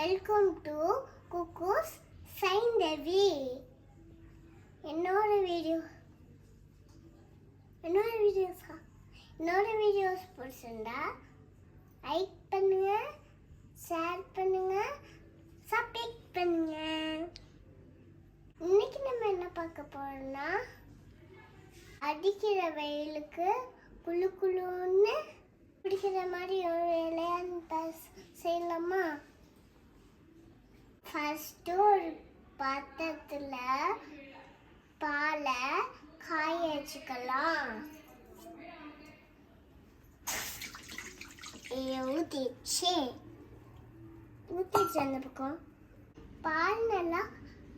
Welcome to cuckoos Saindhavi. என்னோட videos பிடிச்சிருந்தா like பண்ணுங்க, ஷேர் பண்ணுங்க, சப்ஸ்கிரைப் பண்ணுங்க. இன்னைக்கு நம்ம என்ன பார்க்க போறோம்னா, அடிக்கிற வெயிலுக்கு குளு குளுன்னு பிடிக்கிற மாதிரி ஒரு விளையாட்டு செய்யலாமா? ஃபர்ஸ்ட் ஒரு பாத்திரத்துல பாலை காய வச்சுக்கலாம். ஊத்திச்சு அந்த பக்கம் பால் நல்லா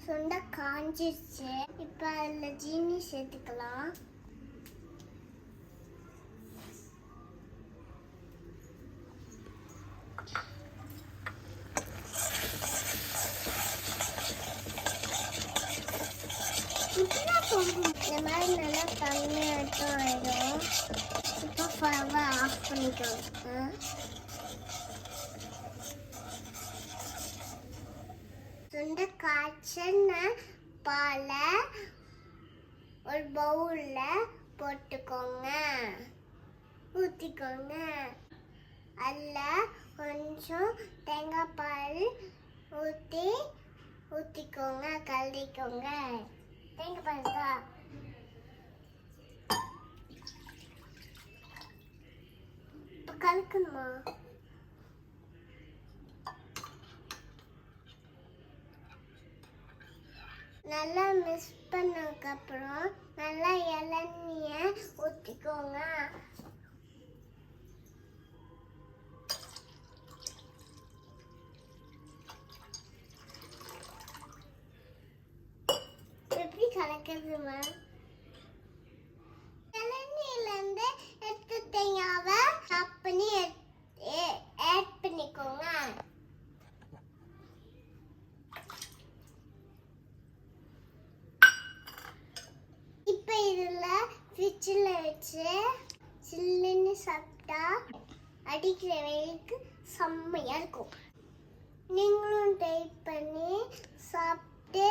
சுண்ட காஞ்சிருச்சு. இப்போ அதில் ஜீனி சேர்த்துக்கலாம். இந்த மாதிரி நல்லா தண்ணியாட்டம் ஆயிடும். இப்போ ஃபுல்லாக ஆஃப் பண்ணிக்கோங்க. சுண்ட காய்ச்சின பாலை ஒரு பவுலில் போட்டுக்கோங்க, ஊற்றிக்கோங்க. அதில் கொஞ்சம் தேங்காய் பால் ஊற்றிக்கோங்க, கலரிக்கோங்க. தேங்காய் பால் தான். இப்போ கலக்கணுமா? நல்லா மிக்ஸ் பண்ணதுக்கப்புறம் நல்லா இளநியை ஊற்றிக்கோங்க. எப்படி கலக்கிறதுமா? இளநியிலேருந்து எடுத்து தேங்காவை சாப் பண்ணி ஆட் பண்ணிக்கோங்க. இப்போ இதில் ஃப்ரிட்ஜில் வச்சு சில்லுன்னு சாப்பிட்டா அடிக்கிற வெயிலுக்கு செம்மையாக இருக்கும். நீங்களும் ட்ரை பண்ணி சாப்பிட்டு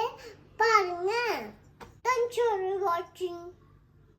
பாருங்க. Thanks for watching.